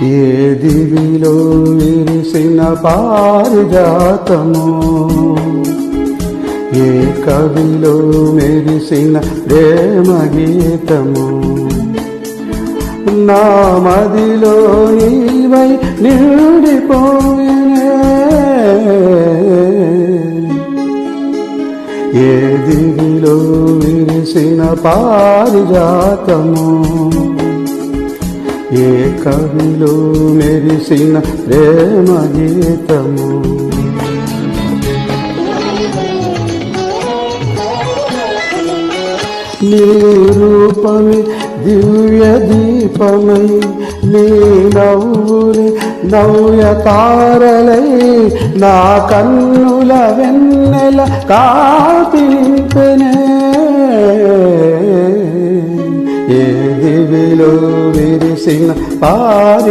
ఏ దివిలో విరిసిన పారిజాతము, ఏ కవిలో మెరిసిన ప్రేమ గీతము, నా మదిలో నీవై నిండిపోయినే. ఏ దివిలో విరిసిన పారిజాతము, ఏ కవిలో మెరిసిన ప్రేమ గీతము. నీ రూపమే దివ్య దీపమై, నీ నవ్వులే నవ్య తారలై, నా కన్నుల వెన్నెల కాంతి నింపెనే. ఏ దివిలో విరిసిన పారి